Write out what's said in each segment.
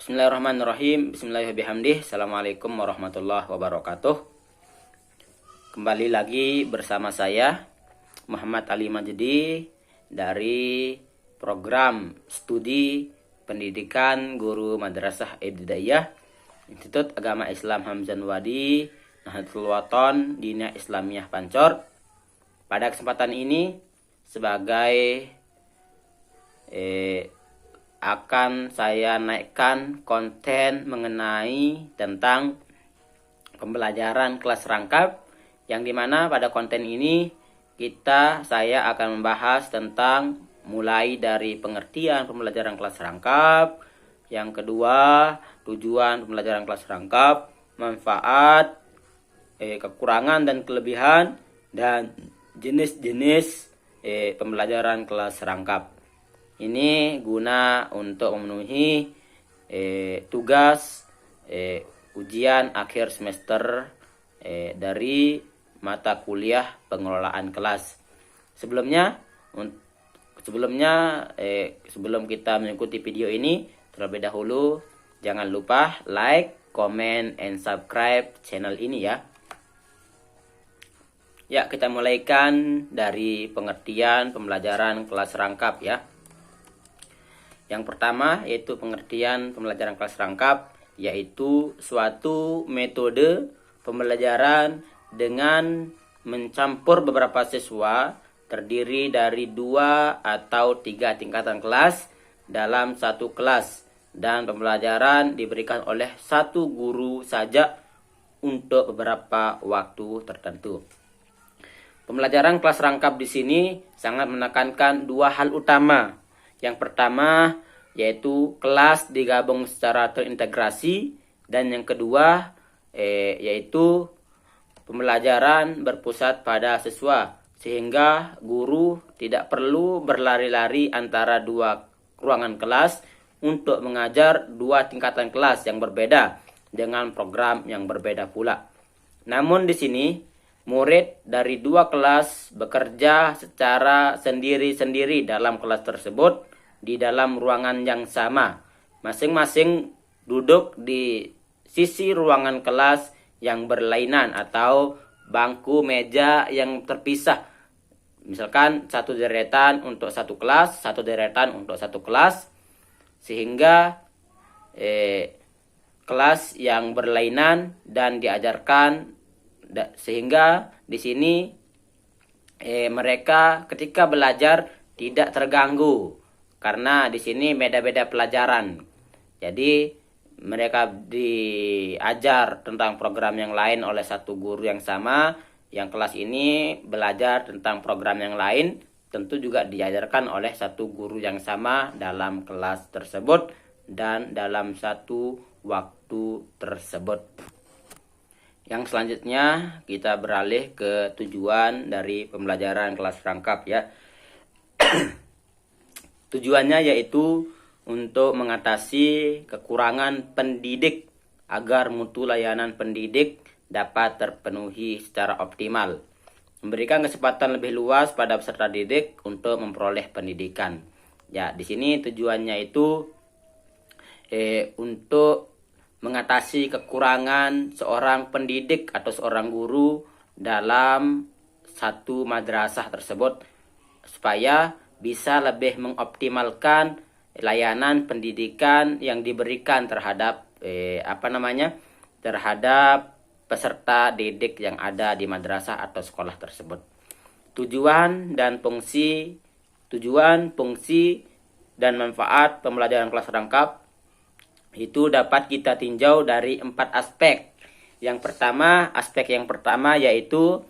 Bismillahirrahmanirrahim. Bismillahirrahmanirrahim. Assalamualaikum warahmatullahi wabarakatuh. Kembali lagi bersama saya Muhammad Ali Majdi dari program studi pendidikan guru madrasah ibtidaiyah Institut Agama Islam Hamzan Wadi Nahdlatul Wathon Diniyah Islamiyah Pancor. Pada kesempatan ini sebagai akan saya naikkan konten mengenai tentang pembelajaran kelas rangkap, yang dimana pada konten ini saya akan membahas tentang mulai dari pengertian pembelajaran kelas rangkap, yang kedua tujuan pembelajaran kelas rangkap, manfaat, kekurangan dan kelebihan, dan jenis-jenis pembelajaran kelas rangkap. Ini guna untuk memenuhi tugas ujian akhir semester dari mata kuliah pengelolaan kelas. Sebelum kita mengikuti video ini, terlebih dahulu jangan lupa like, comment, and subscribe channel ini ya. Ya, kita mulaikan dari pengertian pembelajaran kelas rangkap ya. Yang pertama yaitu pengertian pembelajaran kelas rangkap, yaitu suatu metode pembelajaran dengan mencampur beberapa siswa terdiri dari 2 atau 3 tingkatan kelas dalam satu kelas, dan pembelajaran diberikan oleh satu guru saja untuk beberapa waktu tertentu. Pembelajaran kelas rangkap di sini sangat menekankan 2 hal utama. Yang pertama yaitu kelas digabung secara terintegrasi, dan yang kedua yaitu pembelajaran berpusat pada siswa, sehingga guru tidak perlu berlari-lari antara 2 ruangan kelas untuk mengajar 2 tingkatan kelas yang berbeda dengan program yang berbeda pula. Namun di sini murid dari 2 kelas bekerja secara sendiri-sendiri dalam kelas tersebut di dalam ruangan yang sama. Masing-masing duduk di sisi ruangan kelas yang berlainan atau bangku meja yang terpisah. Misalkan satu deretan untuk satu kelas, satu deretan untuk satu kelas, sehingga kelas yang berlainan dan diajarkan, sehingga di sini mereka ketika belajar tidak terganggu, karena di sini beda-beda pelajaran. Jadi mereka diajar tentang program yang lain oleh satu guru yang sama. Yang kelas ini belajar tentang program yang lain, tentu juga diajarkan oleh satu guru yang sama dalam kelas tersebut dan dalam satu waktu tersebut. Yang selanjutnya kita beralih ke tujuan dari pembelajaran kelas rangkap ya. Tujuannya yaitu untuk mengatasi kekurangan pendidik agar mutu layanan pendidik dapat terpenuhi secara optimal. Memberikan kesempatan lebih luas pada peserta didik untuk memperoleh pendidikan. Ya, di sini tujuannya itu untuk mengatasi kekurangan seorang pendidik atau seorang guru dalam satu madrasah tersebut, supaya bisa lebih mengoptimalkan layanan pendidikan yang diberikan terhadap terhadap peserta didik yang ada di madrasah atau sekolah tersebut. Tujuan, fungsi, dan manfaat pembelajaran kelas rangkap itu dapat kita tinjau dari 4 aspek. Aspek yang pertama yaitu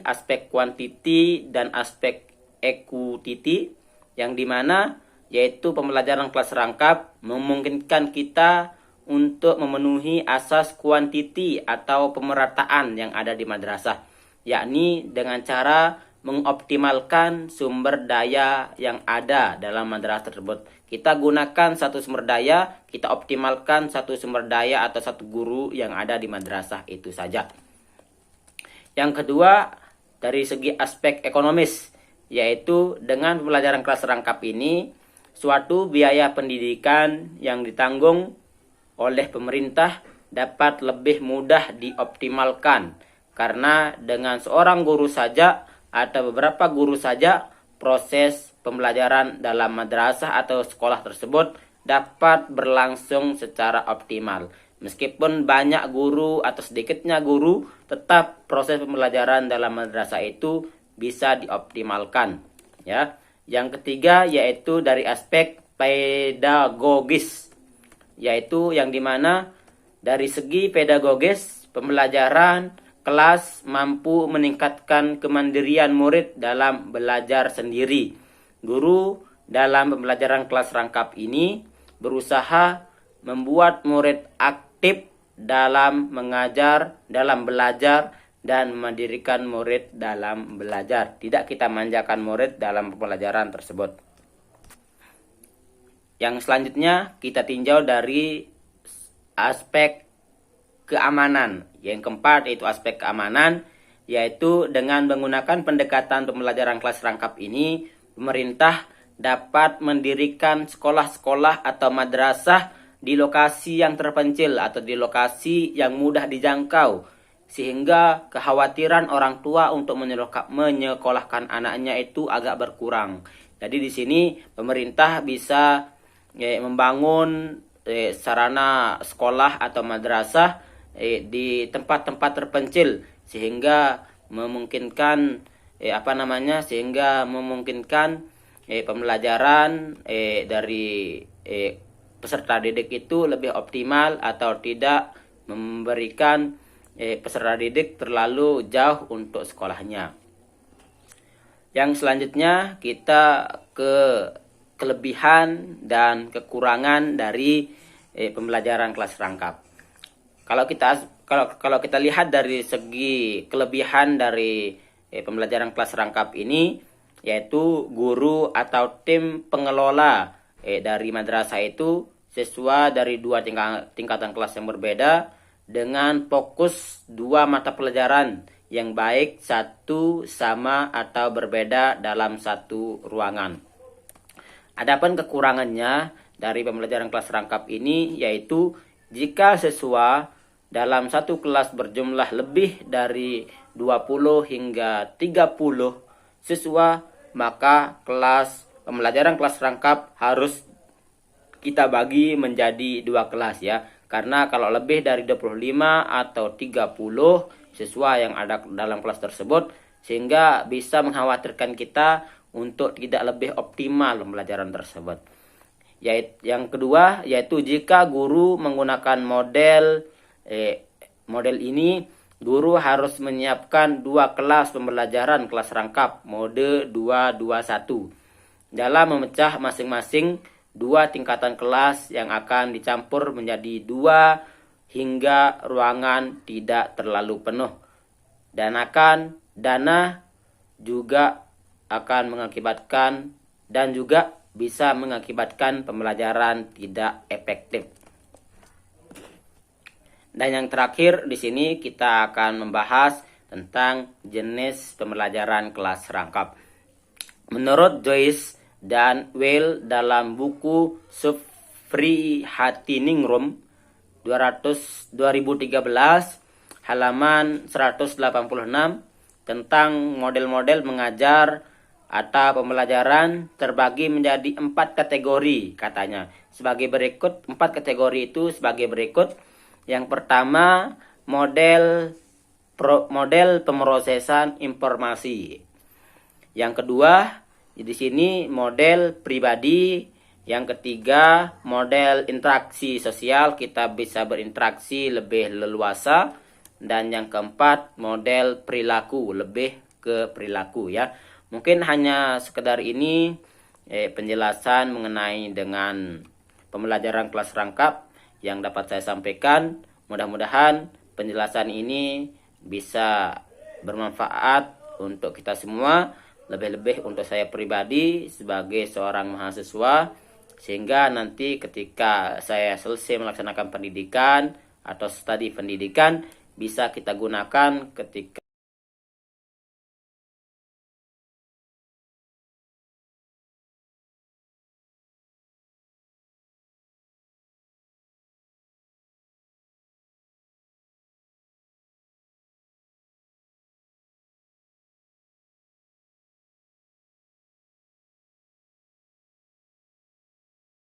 aspek kuantiti dan aspek equity, yang dimana yaitu pembelajaran kelas rangkap memungkinkan kita untuk memenuhi asas kuantiti atau pemerataan yang ada di madrasah, yakni dengan cara mengoptimalkan sumber daya yang ada dalam madrasah tersebut. Kita gunakan satu sumber daya, kita optimalkan satu sumber daya atau satu guru yang ada di madrasah itu saja. Yang kedua, dari segi aspek ekonomis, yaitu dengan pembelajaran kelas rangkap ini suatu biaya pendidikan yang ditanggung oleh pemerintah dapat lebih mudah dioptimalkan, karena dengan seorang guru saja atau beberapa guru saja proses pembelajaran dalam madrasah atau sekolah tersebut dapat berlangsung secara optimal. Meskipun banyak guru atau sedikitnya guru, tetap proses pembelajaran dalam madrasah itu bisa dioptimalkan, ya. Yang ketiga yaitu dari aspek pedagogis, yaitu yang dimana dari segi pedagogis pembelajaran kelas mampu meningkatkan kemandirian murid dalam belajar sendiri. Guru dalam pembelajaran kelas rangkap ini berusaha membuat murid aktif dalam mengajar, dalam belajar, dan memandirikan murid dalam belajar. Tidak kita manjakan murid dalam pembelajaran tersebut. Yang selanjutnya kita tinjau dari aspek keamanan. Yang keempat yaitu aspek keamanan, yaitu dengan menggunakan pendekatan pembelajaran kelas rangkap ini, pemerintah dapat mendirikan sekolah-sekolah atau madrasah di lokasi yang terpencil atau di lokasi yang mudah dijangkau, sehingga kekhawatiran orang tua untuk menyekolahkan anaknya itu agak berkurang. Jadi di sini pemerintah bisa membangun sarana sekolah atau madrasah di tempat-tempat terpencil, sehingga memungkinkan pembelajaran dari peserta didik itu lebih optimal, atau tidak memberikan peserta didik terlalu jauh untuk sekolahnya. Yang selanjutnya kita ke kelebihan dan kekurangan dari pembelajaran kelas rangkap. Kalau kita lihat dari segi kelebihan dari pembelajaran kelas rangkap ini, yaitu guru atau tim pengelola dari madrasah itu siswa dari dua tingkatan kelas yang berbeda dengan fokus dua mata pelajaran yang baik satu sama atau berbeda dalam satu ruangan. Adapun kekurangannya dari pembelajaran kelas rangkap ini yaitu jika siswa dalam satu kelas berjumlah lebih dari 20 hingga 30 siswa, maka pembelajaran kelas rangkap harus kita bagi menjadi dua kelas, ya. Karena kalau lebih dari 25 atau 30 siswa yang ada dalam kelas tersebut, sehingga bisa mengkhawatirkan kita untuk tidak lebih optimal pembelajaran tersebut. Yang kedua yaitu jika guru menggunakan model ini, guru harus menyiapkan dua kelas pembelajaran kelas rangkap mode 221 dalam memecah masing-masing dua tingkatan kelas yang akan dicampur menjadi dua hingga ruangan tidak terlalu penuh. Dana juga akan mengakibatkan dan juga bisa mengakibatkan pembelajaran tidak efektif. Dan yang terakhir di sini kita akan membahas tentang jenis pembelajaran kelas rangkap. Menurut Joyce dan Weil dalam buku Sufrihatiningrum 2013 halaman 186 tentang model-model mengajar atau pembelajaran terbagi menjadi 4 kategori, katanya. Sebagai berikut, 4 kategori itu sebagai berikut. Yang pertama, model pemrosesan informasi. Yang kedua, di sini model pribadi. Yang ketiga, model interaksi sosial, kita bisa berinteraksi lebih leluasa. Dan yang keempat, model perilaku, lebih ke perilaku, ya. Mungkin hanya sekedar ini penjelasan mengenai dengan pembelajaran kelas rangkap yang dapat saya sampaikan. Mudah-mudahan penjelasan ini bisa bermanfaat untuk kita semua, lebih-lebih untuk saya pribadi sebagai seorang mahasiswa, sehingga nanti ketika saya selesai melaksanakan pendidikan atau studi pendidikan bisa kita gunakan ketika